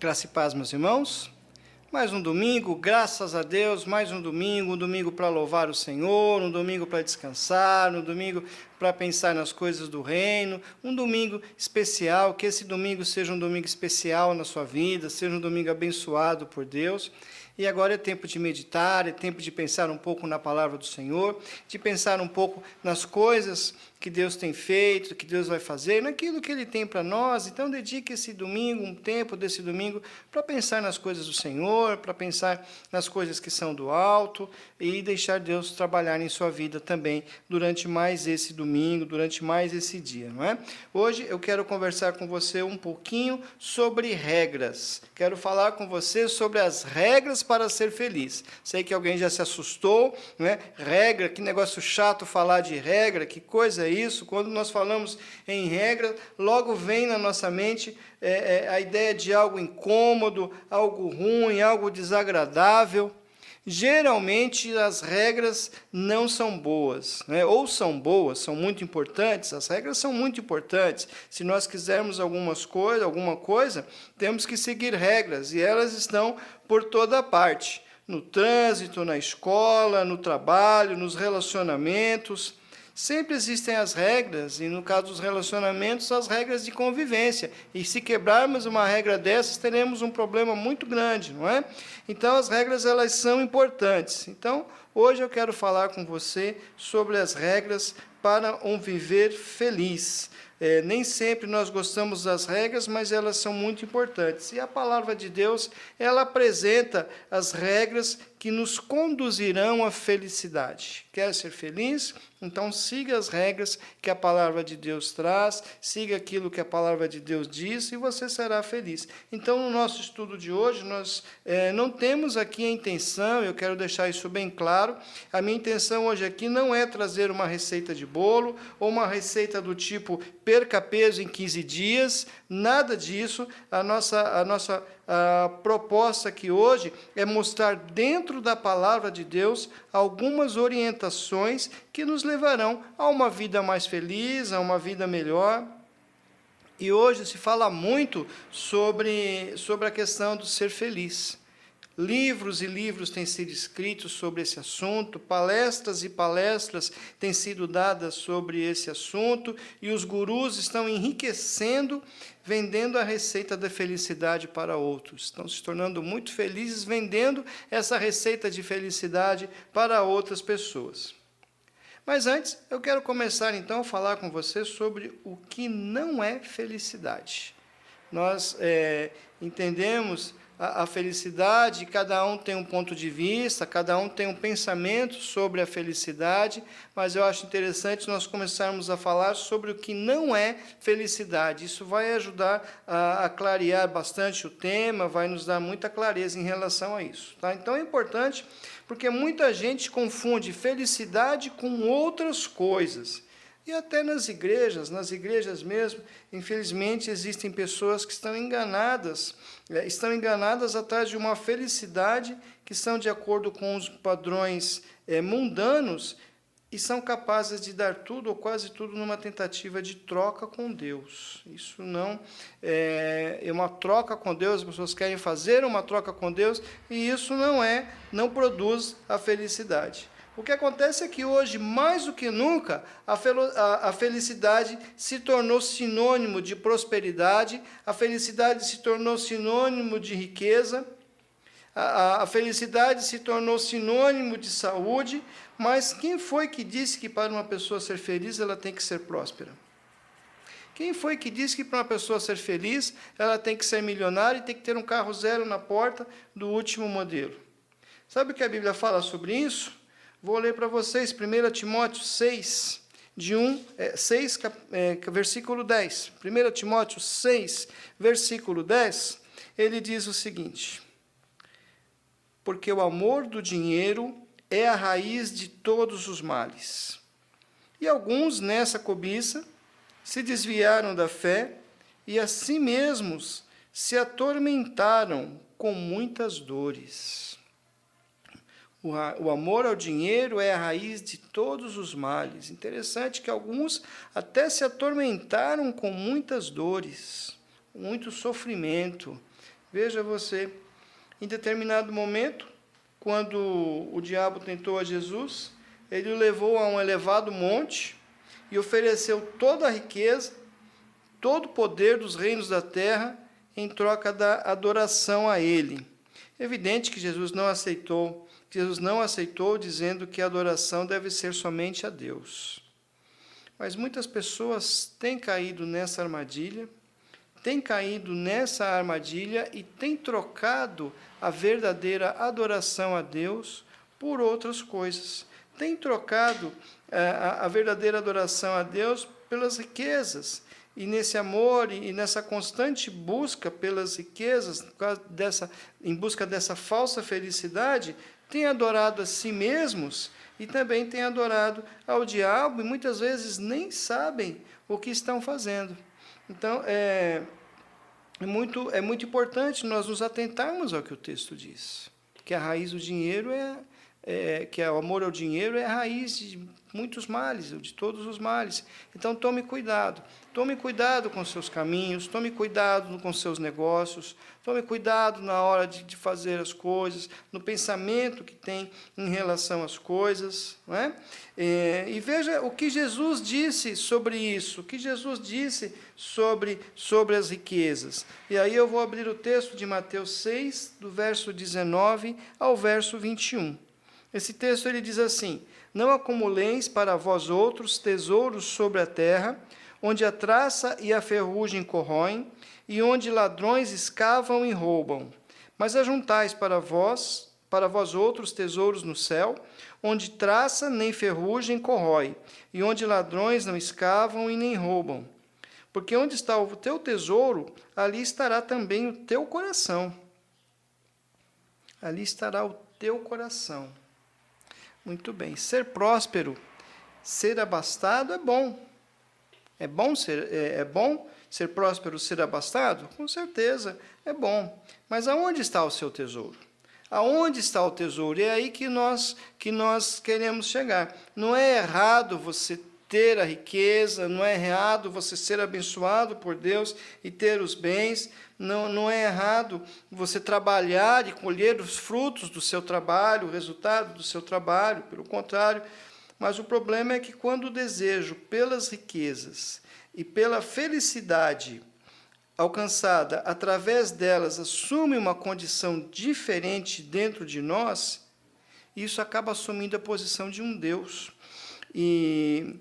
Graça e paz, meus irmãos. Mais um domingo, graças a Deus, mais um domingo para louvar o Senhor, um domingo para descansar, um domingo para pensar nas coisas do reino, um domingo especial, que esse domingo seja um domingo especial na sua vida, seja um domingo abençoado por Deus. E agora é tempo de meditar, é tempo de pensar um pouco na palavra do Senhor, de pensar um pouco nas coisas que Deus tem feito, que Deus vai fazer, naquilo que Ele tem para nós. Então dedique esse domingo, um tempo desse domingo, para pensar nas coisas do Senhor, para pensar nas coisas que são do alto e deixar Deus trabalhar em sua vida também durante mais esse domingo, durante mais esse dia, não é? Hoje eu quero conversar com você um pouquinho sobre regras. Quero falar com você sobre as regras para ser feliz. Sei que alguém já se assustou, né? Regra, que negócio chato falar de regra, que coisa é isso? Quando nós falamos em regra, logo vem na nossa mente a ideia de algo incômodo, algo ruim, algo desagradável. Geralmente as regras não são boas, né? Ou são boas, são muito importantes. As regras são muito importantes. Se nós quisermos alguma coisa, temos que seguir regras, e elas estão por toda parte, no trânsito, na escola, no trabalho, nos relacionamentos. Sempre existem as regras, e no caso dos relacionamentos, as regras de convivência. E se quebrarmos uma regra dessas, teremos um problema muito grande, não é? Então, as regras, elas são importantes. Então, hoje eu quero falar com você sobre as regras para um viver feliz. Nem sempre nós gostamos das regras, mas elas são muito importantes. E a palavra de Deus, ela apresenta as regras que nos conduzirão à felicidade. Quer ser feliz? Então siga as regras que a palavra de Deus traz, siga aquilo que a palavra de Deus diz e você será feliz. Então, no nosso estudo de hoje, nós não temos aqui a intenção, eu quero deixar isso bem claro, a minha intenção hoje aqui não é trazer uma receita de bolo ou uma receita do tipo perca peso em 15 dias, nada disso. A nossa proposta aqui hoje é mostrar dentro da palavra de Deus algumas orientações que nos levarão a uma vida mais feliz, a uma vida melhor. E hoje se fala muito sobre a questão do ser feliz. Livros e livros têm sido escritos sobre esse assunto, palestras e palestras têm sido dadas sobre esse assunto, e os gurus estão enriquecendo, vendendo a receita da felicidade para outros. Estão se tornando muito felizes vendendo essa receita de felicidade para outras pessoas. Mas antes, eu quero começar então a falar com você sobre o que não é felicidade. Nós entendemos a felicidade, cada um tem um ponto de vista, cada um tem um pensamento sobre a felicidade, mas eu acho interessante nós começarmos a falar sobre o que não é felicidade. Isso vai ajudar a clarear bastante o tema, vai nos dar muita clareza em relação a isso, tá? Então é importante, porque muita gente confunde felicidade com outras coisas. E até nas igrejas mesmo, infelizmente, existem pessoas que estão enganadas atrás de uma felicidade que são de acordo com os padrões mundanos e são capazes de dar tudo ou quase tudo numa tentativa de troca com Deus. Isso não é uma troca com Deus, as pessoas querem fazer uma troca com Deus e isso não produz a felicidade. O que acontece é que hoje, mais do que nunca, a felicidade se tornou sinônimo de prosperidade, a felicidade se tornou sinônimo de riqueza, a felicidade se tornou sinônimo de saúde, mas quem foi que disse que para uma pessoa ser feliz ela tem que ser próspera? Quem foi que disse que para uma pessoa ser feliz ela tem que ser milionária e tem que ter um carro zero na porta do último modelo? Sabe o que a Bíblia fala sobre isso? Vou ler para vocês 1 Timóteo 6, versículo 10. 1 Timóteo 6, versículo 10, ele diz o seguinte: porque o amor do dinheiro é a raiz de todos os males. E alguns nessa cobiça se desviaram da fé e a si mesmos se atormentaram com muitas dores. O amor ao dinheiro é a raiz de todos os males. Interessante que alguns até se atormentaram com muitas dores, muito sofrimento. Veja você, em determinado momento, quando o diabo tentou a Jesus, ele o levou a um elevado monte e ofereceu toda a riqueza, todo o poder dos reinos da terra em troca da adoração a ele. É evidente que Jesus não aceitou, dizendo que a adoração deve ser somente a Deus. Mas muitas pessoas têm caído nessa armadilha, e têm trocado a verdadeira adoração a Deus por outras coisas. Têm trocado a verdadeira adoração a Deus pelas riquezas. E nesse amor e nessa constante busca pelas riquezas, em busca dessa falsa felicidade, têm adorado a si mesmos e também têm adorado ao diabo, e muitas vezes nem sabem o que estão fazendo. Então, é muito importante nós nos atentarmos ao que o texto diz, que a raiz do dinheiro que o amor ao dinheiro é a raiz de muitos males, de todos os males. Então, tome cuidado com seus caminhos, tome cuidado com seus negócios, tome cuidado na hora de fazer as coisas, no pensamento que tem em relação às coisas, não é? E veja o que Jesus disse sobre isso, o que Jesus disse sobre as riquezas. E aí eu vou abrir o texto de Mateus 6, do verso 19 ao verso 21. Esse texto ele diz assim: não acumuleis para vós outros tesouros sobre a terra, onde a traça e a ferrugem corroem, e onde ladrões escavam e roubam. Mas ajuntais para vós outros tesouros no céu, onde traça nem ferrugem corrói, e onde ladrões não escavam e nem roubam. Porque onde está o teu tesouro, ali estará também o teu coração. Ali estará o teu coração. Muito bem. Ser próspero, ser abastado é bom. É bom ser próspero, ser abastado? Com certeza, é bom. Mas aonde está o seu tesouro? Aonde está o tesouro? É aí que nós queremos chegar. Não é errado você ter a riqueza, não é errado você ser abençoado por Deus e ter os bens, não é errado você trabalhar e colher os frutos do seu trabalho, o resultado do seu trabalho, pelo contrário. Mas o problema é que quando o desejo pelas riquezas e pela felicidade alcançada através delas assume uma condição diferente dentro de nós, isso acaba assumindo a posição de um Deus. E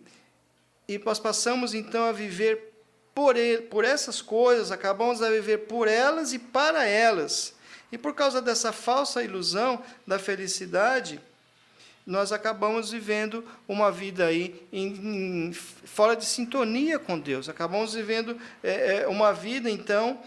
nós passamos, então, a viver por essas coisas, acabamos a viver por elas e para elas. E por causa dessa falsa ilusão da felicidade, nós acabamos vivendo uma vida aí fora de sintonia com Deus. Acabamos vivendo uma vida, então,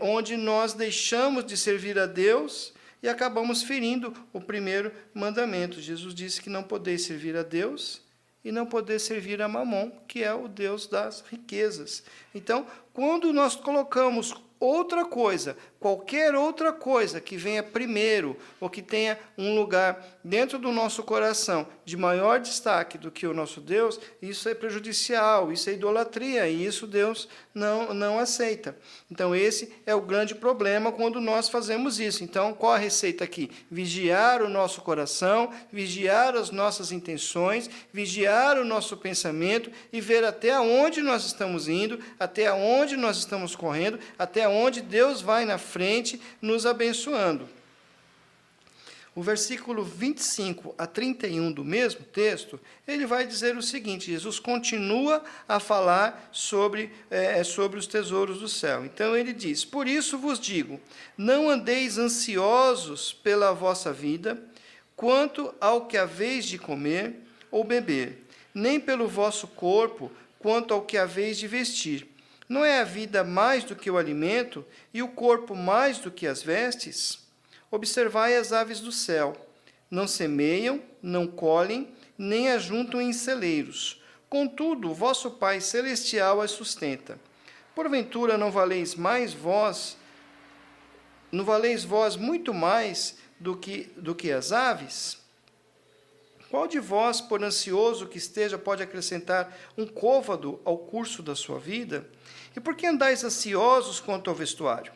onde nós deixamos de servir a Deus e acabamos ferindo o primeiro mandamento. Jesus disse que não podeis servir a Deus e não poder servir a Mamon, que é o Deus das riquezas. Então, quando nós colocamos outra coisa, qualquer outra coisa que venha primeiro, ou que tenha um lugar dentro do nosso coração de maior destaque do que o nosso Deus, isso é prejudicial, isso é idolatria, e isso Deus não aceita. Então, esse é o grande problema quando nós fazemos isso. Então, qual a receita aqui? Vigiar o nosso coração, vigiar as nossas intenções, vigiar o nosso pensamento e ver até onde nós estamos indo, até onde nós estamos correndo, até onde Deus vai na frente nos abençoando. O versículo 25 a 31 do mesmo texto, ele vai dizer o seguinte: Jesus continua a falar sobre os tesouros do céu. Então ele diz: por isso vos digo, não andeis ansiosos pela vossa vida, quanto ao que haveis de comer ou beber, nem pelo vosso corpo, quanto ao que haveis de vestir. Não é a vida mais do que o alimento, e o corpo mais do que as vestes? Observai as aves do céu. Não semeiam, não colhem, nem ajuntam em celeiros. Contudo, o vosso Pai Celestial as sustenta. Porventura não valeis vós muito mais do que as aves? Qual de vós, por ansioso que esteja, pode acrescentar um côvado ao curso da sua vida? E por que andais ansiosos quanto ao vestuário?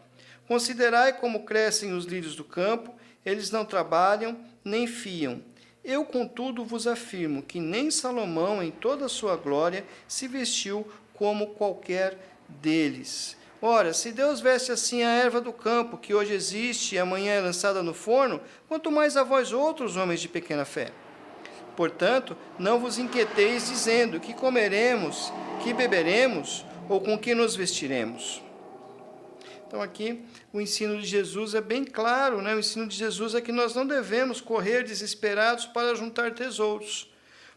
Considerai como crescem os lírios do campo, eles não trabalham, nem fiam. Eu, contudo, vos afirmo que nem Salomão, em toda a sua glória, se vestiu como qualquer deles. Ora, se Deus veste assim a erva do campo, que hoje existe e amanhã é lançada no forno, quanto mais a vós outros, homens de pequena fé. Portanto, não vos inquieteis dizendo que comeremos, que beberemos, ou com que nos vestiremos. Então aqui o ensino de Jesus é bem claro, né? O ensino de Jesus é que nós não devemos correr desesperados para juntar tesouros,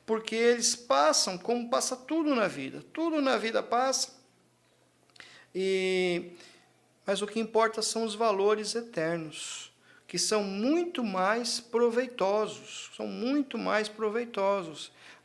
porque eles passam como passa tudo na vida passa, mas o que importa são os valores eternos, que são muito mais proveitosos,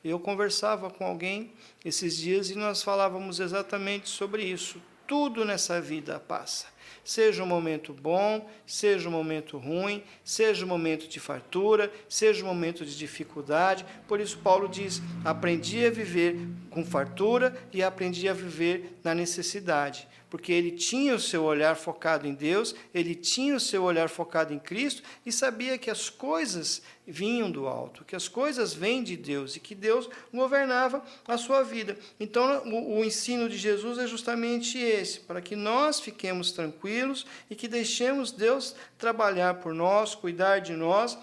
Eu conversava com alguém esses dias e nós falávamos exatamente sobre isso. Tudo nessa vida passa. Seja um momento bom, seja um momento ruim, seja um momento de fartura, seja um momento de dificuldade. Por isso Paulo diz, aprendi a viver com fartura e aprendi a viver na necessidade. Porque ele tinha o seu olhar focado em Deus, ele tinha o seu olhar focado em Cristo e sabia que as coisas vinham do alto, que as coisas vêm de Deus e que Deus governava a sua vida. Então, o ensino de Jesus é justamente esse, para que nós fiquemos tranquilos e que deixemos Deus trabalhar por nós, cuidar de nós,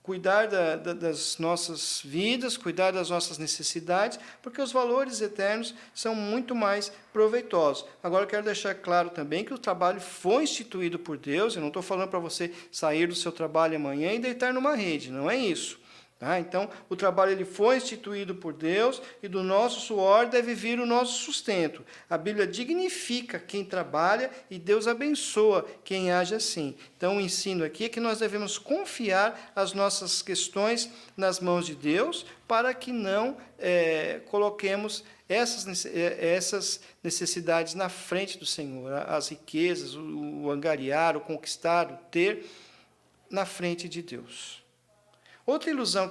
cuidar das nossas vidas, cuidar das nossas necessidades, porque os valores eternos são muito mais proveitosos. Agora, eu quero deixar claro também que o trabalho foi instituído por Deus, eu não estou falando para você sair do seu trabalho amanhã e deitar numa rede, não é isso. Então, o trabalho ele foi instituído por Deus e do nosso suor deve vir o nosso sustento. A Bíblia dignifica quem trabalha e Deus abençoa quem age assim. Então, o ensino aqui é que nós devemos confiar as nossas questões nas mãos de Deus para que não coloquemos essas necessidades na frente do Senhor. As riquezas, o angariar, o conquistar, o ter, na frente de Deus. Outra ilusão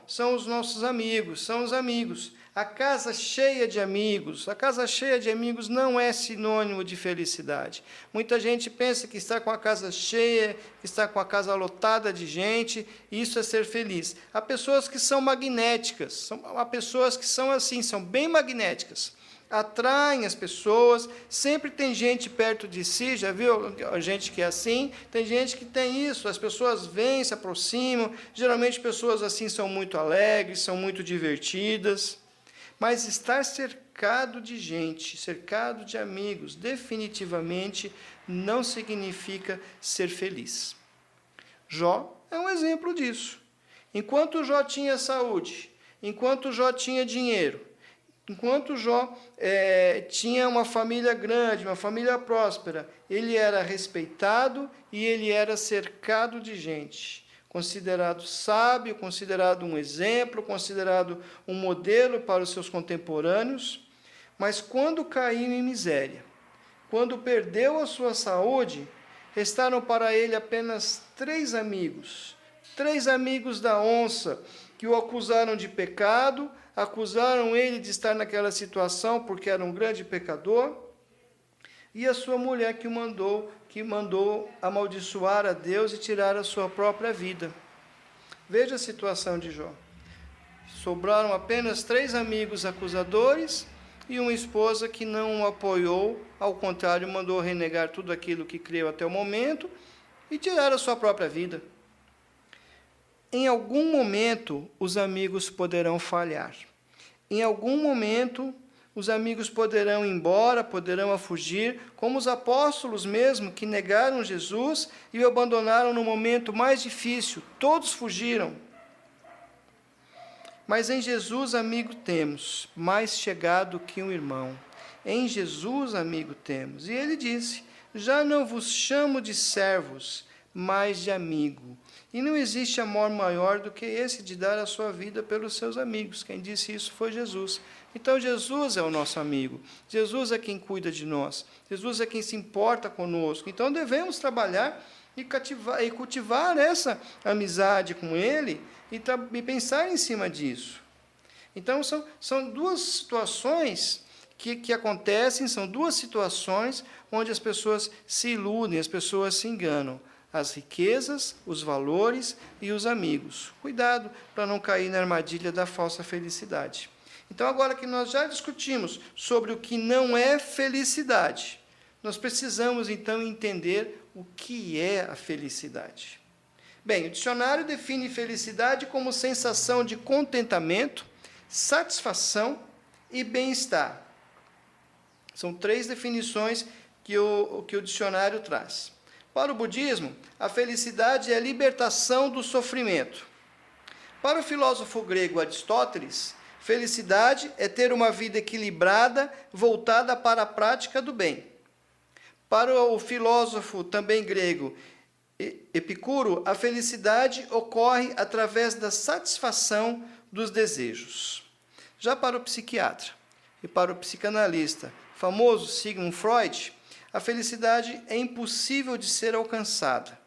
são os nossos amigos, são os amigos. A casa cheia de amigos. A casa cheia de amigos não é sinônimo de felicidade. Muita gente pensa que estar com a casa cheia, que estar com a casa lotada de gente, isso é ser feliz. Há pessoas que são magnéticas, há pessoas que são assim, são bem magnéticas. Atraem as pessoas, sempre tem gente perto de si, já viu gente que é assim? Tem gente que tem isso, as pessoas vêm, se aproximam, geralmente pessoas assim são muito alegres, são muito divertidas, mas estar cercado de gente, cercado de amigos, definitivamente não significa ser feliz. Jó é um exemplo disso. Enquanto Jó tinha saúde, enquanto Jó tinha dinheiro, enquanto Jó tinha uma família grande, uma família próspera, ele era respeitado e ele era cercado de gente, considerado sábio, considerado um exemplo, considerado um modelo para os seus contemporâneos, mas quando caiu em miséria, quando perdeu a sua saúde, restaram para ele apenas 3 amigos da onça, que o acusaram de pecado, acusaram ele de estar naquela situação porque era um grande pecador, e a sua mulher que mandou amaldiçoar a Deus e tirar a sua própria vida. Veja a situação de Jó. Sobraram apenas 3 amigos acusadores e uma esposa que não o apoiou, ao contrário, mandou renegar tudo aquilo que creu até o momento e tirar a sua própria vida. Em algum momento, os amigos poderão falhar. Em algum momento, os amigos poderão ir embora, poderão fugir, como os apóstolos mesmo, que negaram Jesus e o abandonaram no momento mais difícil. Todos fugiram. Mas em Jesus, amigo temos, mais chegado que um irmão. Em Jesus, amigo temos. E ele disse, já não vos chamo de servos, mas de amigo. E não existe amor maior do que esse de dar a sua vida pelos seus amigos. Quem disse isso foi Jesus. Então Jesus é o nosso amigo. Jesus é quem cuida de nós. Jesus é quem se importa conosco. Então devemos trabalhar e cultivar essa amizade com Ele e pensar em cima disso. Então são 2 situações que acontecem são duas situações onde as pessoas se iludem, as pessoas se enganam. As riquezas, os valores e os amigos. Cuidado para não cair na armadilha da falsa felicidade. Então, agora que nós já discutimos sobre o que não é felicidade, nós precisamos, então, entender o que é a felicidade. Bem, o dicionário define felicidade como sensação de contentamento, satisfação e bem-estar. São 3 definições que o dicionário traz. Para o budismo, a felicidade é a libertação do sofrimento. Para o filósofo grego Aristóteles, felicidade é ter uma vida equilibrada, voltada para a prática do bem. Para o filósofo também grego Epicuro, a felicidade ocorre através da satisfação dos desejos. Já para o psiquiatra e para o psicanalista famoso Sigmund Freud, a felicidade é impossível de ser alcançada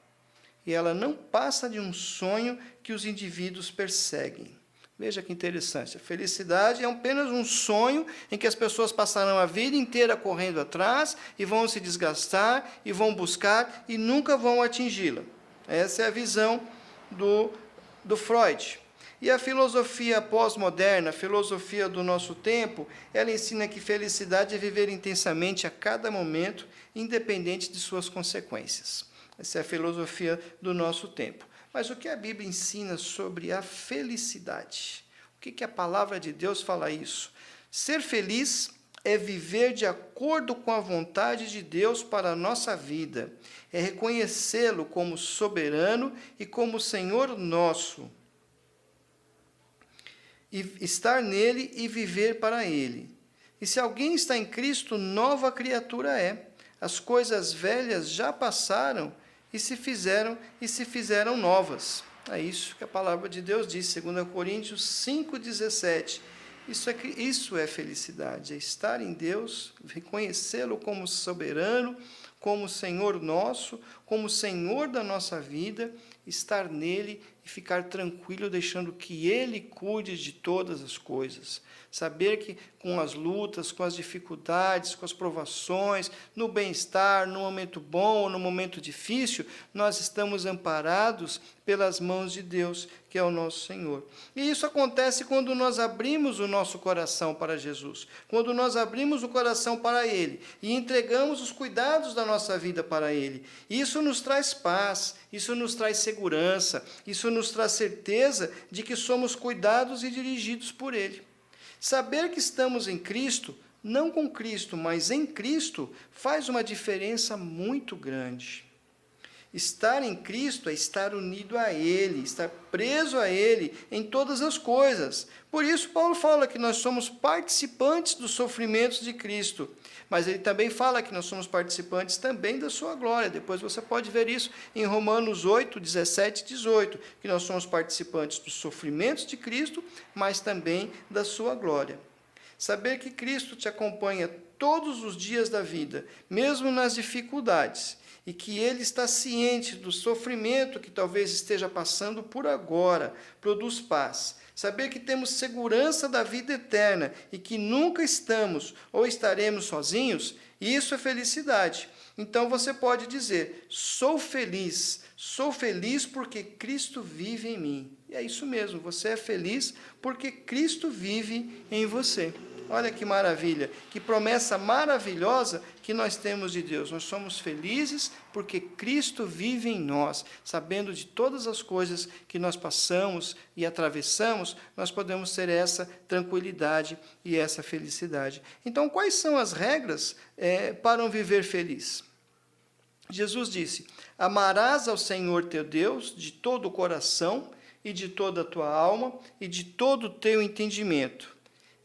e ela não passa de um sonho que os indivíduos perseguem. Veja que interessante, a felicidade é apenas um sonho em que as pessoas passarão a vida inteira correndo atrás e vão se desgastar e vão buscar e nunca vão atingi-la. Essa é a visão do Freud. E a filosofia pós-moderna, a filosofia do nosso tempo, ela ensina que felicidade é viver intensamente a cada momento, independente de suas consequências. Essa é a filosofia do nosso tempo. Mas o que a Bíblia ensina sobre a felicidade? O que a palavra de Deus fala isso? Ser feliz é viver de acordo com a vontade de Deus para a nossa vida. É reconhecê-lo como soberano e como Senhor nosso. E estar nele e viver para ele. E se alguém está em Cristo, nova criatura é. As coisas velhas já passaram e se fizeram novas. É isso que a palavra de Deus diz, 2 Coríntios 5,17. Isso é felicidade, é estar em Deus, reconhecê-lo como soberano, como Senhor nosso, como Senhor da nossa vida, estar nele e ficar tranquilo, deixando que Ele cuide de todas as coisas. Saber que com as lutas, com as dificuldades, com as provações, no bem-estar, no momento bom ou no momento difícil, nós estamos amparados pelas mãos de Deus, que é o nosso Senhor. E isso acontece quando nós abrimos o nosso coração para Jesus, quando nós abrimos o coração para Ele e entregamos os cuidados da nossa vida para Ele. Isso nos traz paz, isso nos traz segurança, isso nos traz certeza de que somos cuidados e dirigidos por Ele. Saber que estamos em Cristo, não com Cristo, mas em Cristo, faz uma diferença muito grande. Estar em Cristo é estar unido a Ele, estar preso a Ele em todas as coisas. Por isso, Paulo fala que nós somos participantes dos sofrimentos de Cristo. Mas ele também fala que nós somos participantes também da sua glória. Depois você pode ver isso em Romanos 8, 17 e 18, que nós somos participantes dos sofrimentos de Cristo, mas também da sua glória. Saber que Cristo te acompanha todos os dias da vida, mesmo nas dificuldades, e que Ele está ciente do sofrimento que talvez esteja passando por agora, produz paz. Saber que temos segurança da vida eterna e que nunca estamos ou estaremos sozinhos, isso é felicidade. Então você pode dizer, sou feliz porque Cristo vive em mim. E é isso mesmo, você é feliz porque Cristo vive em você. Olha que maravilha, que promessa maravilhosa que nós temos de Deus. Nós somos felizes porque Cristo vive em nós. Sabendo de todas as coisas que nós passamos e atravessamos, nós podemos ter essa tranquilidade e essa felicidade. Então, quais são as regras para um viver feliz? Jesus disse, amarás ao Senhor teu Deus de todo o coração e de toda a tua alma e de todo o teu entendimento.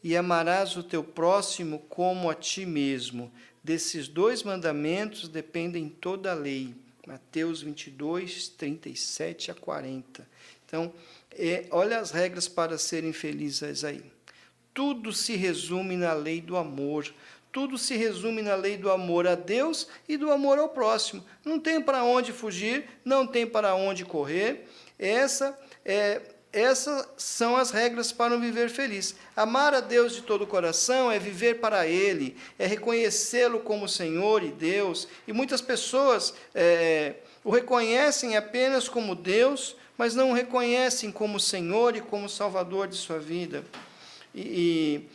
E amarás o teu próximo como a ti mesmo. Desses 2 mandamentos dependem toda a lei. Mateus 22, 37 a 40. Então, olha as regras para serem felizes aí. Tudo se resume na lei do amor. Tudo se resume na lei do amor a Deus e do amor ao próximo. Não tem para onde fugir, não tem para onde correr. Essa é essas são as regras para um viver feliz. Amar a Deus de todo o coração é viver para Ele, é reconhecê-lo como Senhor e Deus. E muitas pessoas o reconhecem apenas como Deus, mas não o reconhecem como Senhor e como Salvador de sua vida. E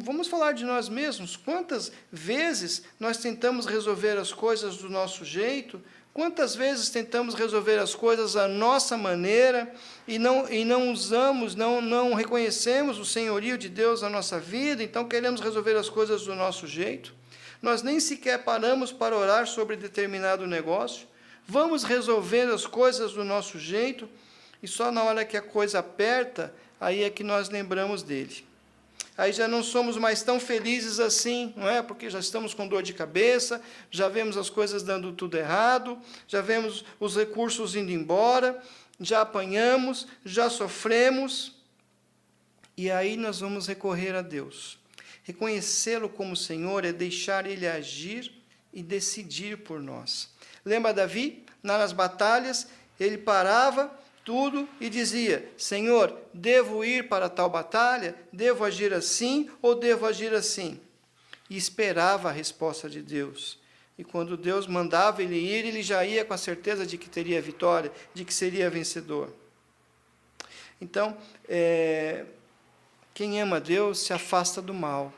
vamos falar de nós mesmos. Quantas vezes nós tentamos resolver as coisas do nosso jeito? Quantas vezes tentamos resolver as coisas à nossa maneira e não usamos, não reconhecemos o senhorio de Deus na nossa vida, então queremos resolver as coisas do nosso jeito? Nós nem sequer paramos para orar sobre determinado negócio, vamos resolver as coisas do nosso jeito e só na hora que a coisa aperta, aí é que nós lembramos dele. Aí já não somos mais tão felizes assim, não é? Porque já estamos com dor de cabeça, já vemos as coisas dando tudo errado, já vemos os recursos indo embora, já apanhamos, já sofremos, e aí nós vamos recorrer a Deus. Reconhecê-lo como Senhor é deixar Ele agir e decidir por nós. Lembra Davi? Nas batalhas, ele parava tudo e dizia: Senhor, devo ir para tal batalha? Devo agir assim ou devo agir assim? E esperava a resposta de Deus. E quando Deus mandava ele ir, ele já ia com a certeza de que teria vitória, de que seria vencedor. Então, quem ama Deus se afasta do mal.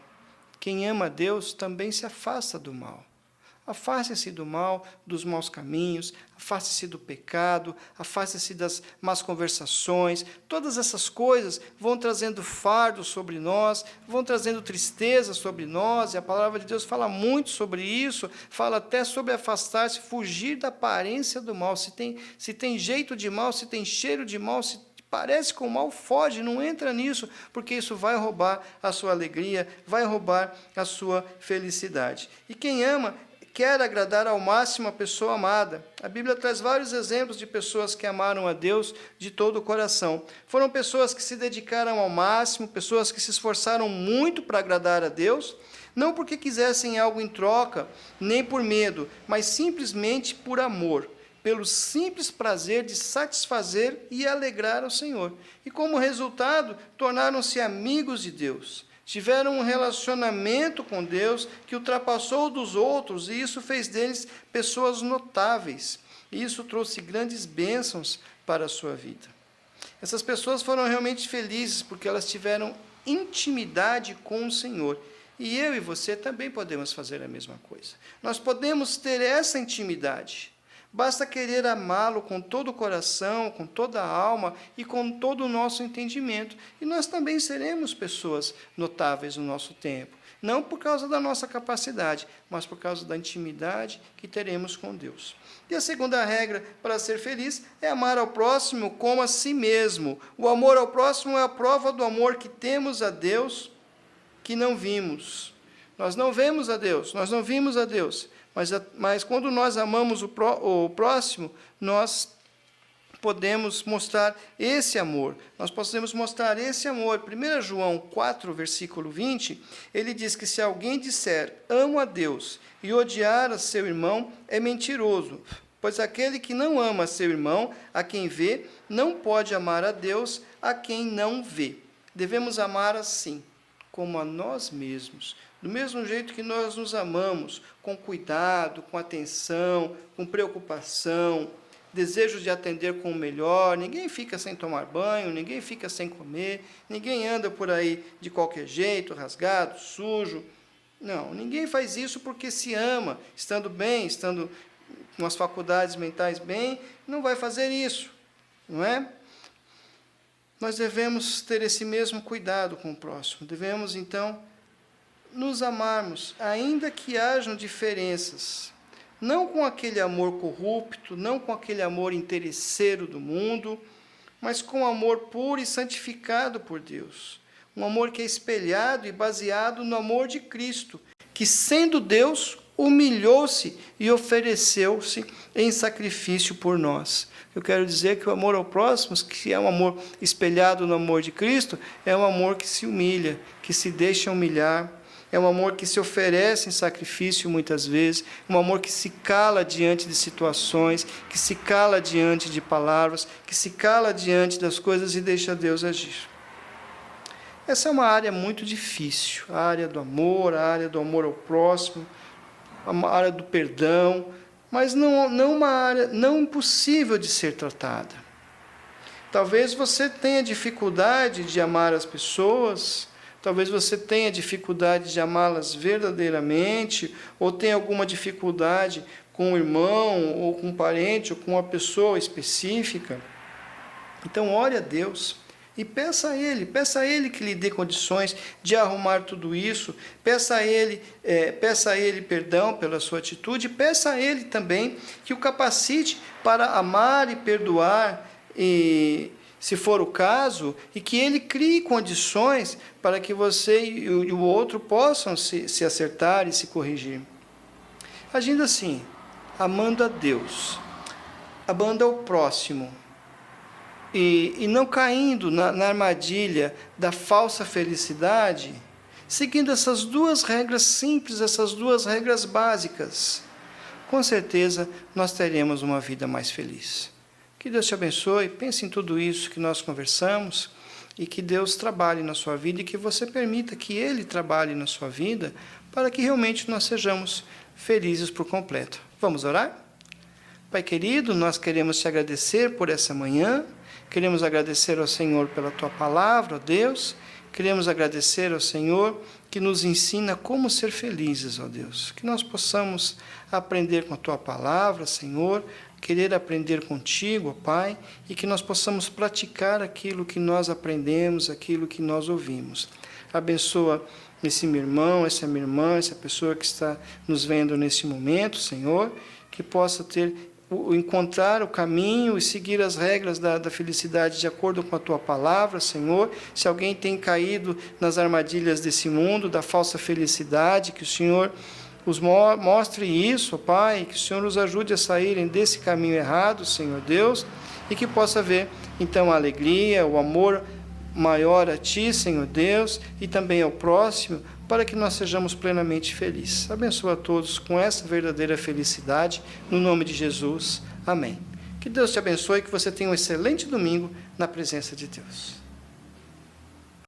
Quem ama Deus também se afasta do mal. Afaste-se do mal, dos maus caminhos, afaste-se do pecado, afaste-se das más conversações. Todas essas coisas vão trazendo fardo sobre nós, vão trazendo tristeza sobre nós, e a palavra de Deus fala muito sobre isso, fala até sobre afastar-se, fugir da aparência do mal. Se tem jeito de mal, se tem cheiro de mal, se parece com o mal, foge, não entra nisso, porque isso vai roubar a sua alegria, vai roubar a sua felicidade. E quem ama quer agradar ao máximo a pessoa amada. A Bíblia traz vários exemplos de pessoas que amaram a Deus de todo o coração. Foram pessoas que se dedicaram ao máximo, pessoas que se esforçaram muito para agradar a Deus, não porque quisessem algo em troca, nem por medo, mas simplesmente por amor, pelo simples prazer de satisfazer e alegrar ao Senhor. E como resultado, tornaram-se amigos de Deus. Tiveram um relacionamento com Deus que ultrapassou o dos outros, e isso fez deles pessoas notáveis. E isso trouxe grandes bênçãos para a sua vida. Essas pessoas foram realmente felizes porque elas tiveram intimidade com o Senhor. E eu e você também podemos fazer a mesma coisa. Nós podemos ter essa intimidade. Basta querer amá-lo com todo o coração, com toda a alma e com todo o nosso entendimento. E nós também seremos pessoas notáveis no nosso tempo. Não por causa da nossa capacidade, mas por causa da intimidade que teremos com Deus. E a segunda regra para ser feliz é amar ao próximo como a si mesmo. O amor ao próximo é a prova do amor que temos a Deus que não vimos. Nós não vemos a Deus, nós não vimos a Deus. Mas quando nós amamos o próximo, nós podemos mostrar esse amor. Nós podemos mostrar esse amor. 1 João 4, versículo 20, ele diz que se alguém disser, amo a Deus, e odiar a seu irmão, é mentiroso. Pois aquele que não ama seu irmão, a quem vê, não pode amar a Deus, a quem não vê. Devemos amar assim, como a nós mesmos. Do mesmo jeito que nós nos amamos, com cuidado, com atenção, com preocupação, desejo de atender com o melhor. Ninguém fica sem tomar banho, ninguém fica sem comer, ninguém anda por aí de qualquer jeito, rasgado, sujo. Não, ninguém faz isso porque se ama, estando bem, estando com as faculdades mentais bem, não vai fazer isso, não é? Nós devemos ter esse mesmo cuidado com o próximo, devemos, então, nos amarmos, ainda que hajam diferenças, não com aquele amor corrupto, não com aquele amor interesseiro do mundo, mas com amor puro e santificado por Deus, um amor que é espelhado e baseado no amor de Cristo, que sendo Deus, humilhou-se e ofereceu-se em sacrifício por nós. Eu quero dizer que o amor ao próximo, que é um amor espelhado no amor de Cristo, é um amor que se humilha, que se deixa humilhar, é um amor que se oferece em sacrifício muitas vezes, um amor que se cala diante de situações, que se cala diante de palavras, que se cala diante das coisas e deixa Deus agir. Essa é uma área muito difícil, a área do amor, a área do amor ao próximo, a área do perdão, mas não uma área não impossível de ser tratada. Talvez você tenha dificuldade de amar as pessoas, talvez você tenha dificuldade de amá-las verdadeiramente, ou tenha alguma dificuldade com um irmão, ou com um parente, ou com uma pessoa específica. Então, ore a Deus e peça a Ele que lhe dê condições de arrumar tudo isso, peça a Ele perdão pela sua atitude, peça a Ele também que o capacite para amar e perdoar, e, se for o caso, e que Ele crie condições para que você e o outro possam se acertar e se corrigir. Agindo assim, amando a Deus, amando ao próximo, e não caindo na armadilha da falsa felicidade, seguindo essas duas regras simples, essas duas regras básicas, com certeza nós teremos uma vida mais feliz. Que Deus te abençoe, pense em tudo isso que nós conversamos, e que Deus trabalhe na sua vida, e que você permita que Ele trabalhe na sua vida, para que realmente nós sejamos felizes por completo. Vamos orar? Pai querido, nós queremos te agradecer por essa manhã, queremos agradecer ao Senhor pela Tua palavra, ó Deus, queremos agradecer ao Senhor que nos ensina como ser felizes, ó Deus, que nós possamos aprender com a Tua palavra, Senhor, querer aprender contigo, ó Pai, e que nós possamos praticar aquilo que nós aprendemos, aquilo que nós ouvimos. Abençoa esse meu irmão, essa minha irmã, essa pessoa que está nos vendo nesse momento, Senhor, que possa encontrar o caminho e seguir as regras da felicidade de acordo com a Tua palavra, Senhor. Se alguém tem caído nas armadilhas desse mundo, da falsa felicidade, que o Senhor os mostre isso, Pai, que o Senhor os ajude a saírem desse caminho errado, Senhor Deus, e que possa haver, então, a alegria, o amor maior a Ti, Senhor Deus, e também ao próximo, para que nós sejamos plenamente felizes. Abençoa a todos com essa verdadeira felicidade, no nome de Jesus. Amém. Que Deus te abençoe e que você tenha um excelente domingo na presença de Deus.